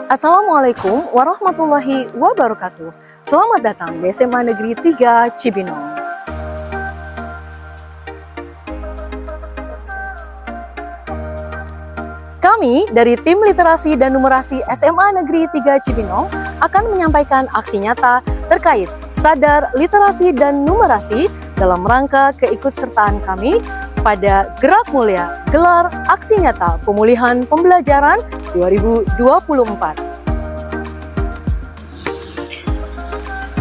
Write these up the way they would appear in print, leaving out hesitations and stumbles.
Assalamualaikum warahmatullahi wabarakatuh. Selamat datang di SMA Negeri 3 Cibinong. Kami dari Tim Literasi dan Numerasi SMA Negeri 3 Cibinong akan menyampaikan aksi nyata terkait sadar literasi dan numerasi dalam rangka keikutsertaan kami pada Gerak Mulia Gelar Aksi Nyata Pemulihan Pembelajaran 2024.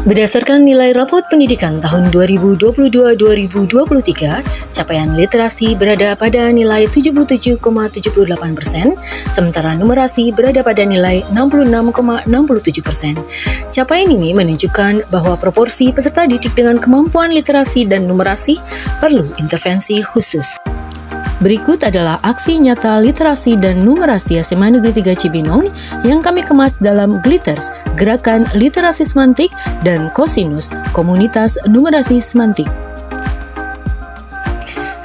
Berdasarkan nilai rapot pendidikan tahun 2022-2023, capaian literasi berada pada nilai 77,78%, sementara numerasi berada pada nilai 66,67%. Capaian ini menunjukkan bahwa proporsi peserta didik dengan kemampuan literasi dan numerasi perlu intervensi khusus. Berikut adalah aksi nyata literasi dan numerasi SMA Negeri 3 Cibinong yang kami kemas dalam Glitters, Gerakan Literasi Semantik, dan Cosinus, Komunitas Numerasi Semantik.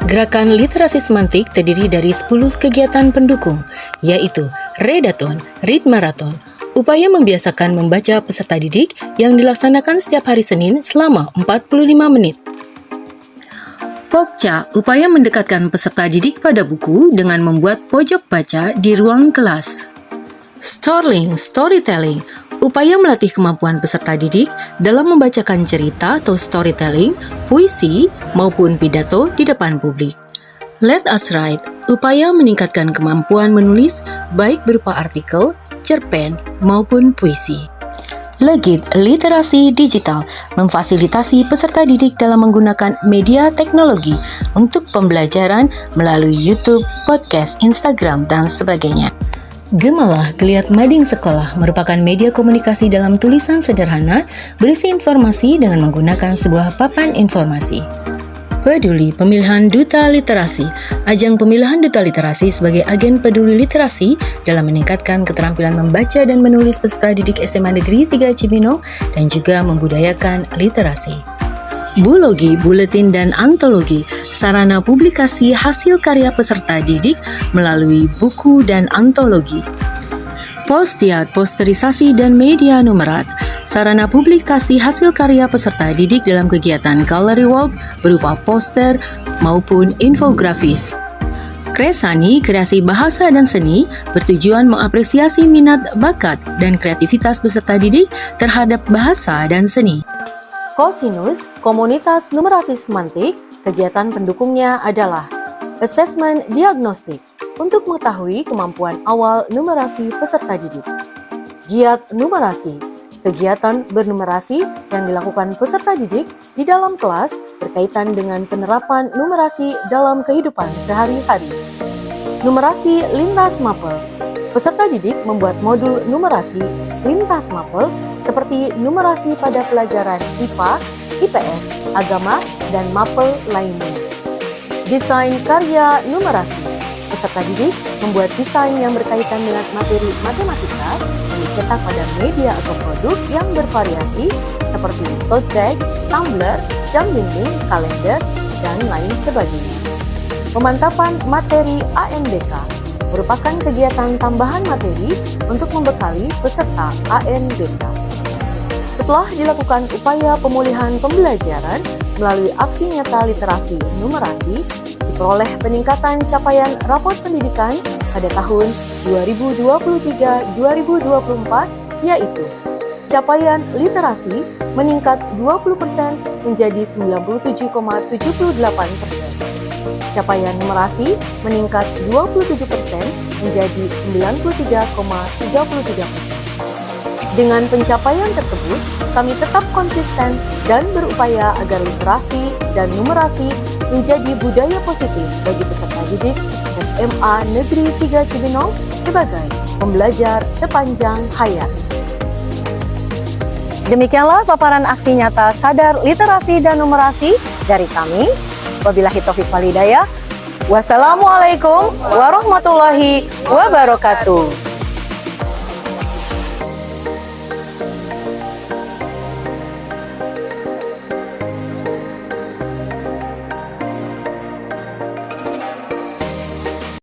Gerakan Literasi Semantik terdiri dari 10 kegiatan pendukung, yaitu Readathon, Read Marathon, upaya membiasakan membaca peserta didik yang dilaksanakan setiap hari Senin selama 45 menit. Pokca, upaya mendekatkan peserta didik pada buku dengan membuat pojok baca di ruang kelas. Storytelling, storytelling, upaya melatih kemampuan peserta didik dalam membacakan cerita atau storytelling, puisi, maupun pidato di depan publik. Let Us Write, upaya meningkatkan kemampuan menulis baik berupa artikel, cerpen, maupun puisi. Legit, literasi digital, memfasilitasi peserta didik dalam menggunakan media teknologi untuk pembelajaran melalui YouTube, podcast, Instagram, dan sebagainya. Gemalah, Geliat Mading Sekolah merupakan media komunikasi dalam tulisan sederhana berisi informasi dengan menggunakan sebuah papan informasi. Peduli, Pemilihan Duta Literasi, ajang pemilihan Duta Literasi sebagai agen peduli literasi dalam meningkatkan keterampilan membaca dan menulis peserta didik SMA Negeri 3 Cibinong dan juga membudayakan literasi. Bulogi, Buletin dan Antologi, sarana publikasi hasil karya peserta didik melalui buku dan antologi. Postiat, Posterisasi dan Media Numerat, sarana publikasi hasil karya peserta didik dalam kegiatan Gallery Walk berupa poster maupun infografis. Kresani, kreasi bahasa dan seni, bertujuan mengapresiasi minat, bakat, dan kreativitas peserta didik terhadap bahasa dan seni. Cosinus, Komunitas Numerasi Semantik, kegiatan pendukungnya adalah Assessment Diagnostik untuk mengetahui kemampuan awal numerasi peserta didik. Giat Numerasi, kegiatan bernumerasi yang dilakukan peserta didik di dalam kelas berkaitan dengan penerapan numerasi dalam kehidupan sehari-hari. Numerasi Lintas Mapel, peserta didik membuat modul numerasi lintas mapel seperti numerasi pada pelajaran IPA, IPS, agama, dan mapel lainnya. Desain karya numerasi, peserta didik membuat desain yang berkaitan dengan materi matematika yang dicetak pada media atau produk yang bervariasi seperti tote bag, tumbler, jam dinding, kalender, dan lain sebagainya. Pemantapan materi ANBK merupakan kegiatan tambahan materi untuk membekali peserta ANBK. Setelah dilakukan upaya pemulihan pembelajaran melalui aksi nyata literasi numerasi, diperoleh peningkatan capaian rapot pendidikan pada tahun 2023-2024, yaitu capaian literasi meningkat 20% menjadi 97,78%. Capaian numerasi meningkat 27% menjadi 93,33%. Dengan pencapaian tersebut, kami tetap konsisten dan berupaya agar literasi dan numerasi menjadi budaya positif bagi peserta didik SMA Negeri 3 Cibinong sebagai pembelajar sepanjang hayat. Demikianlah paparan aksi nyata sadar literasi dan numerasi dari kami. Wabillahi taufiq wal hidayah. Wassalamualaikum warahmatullahi wabarakatuh.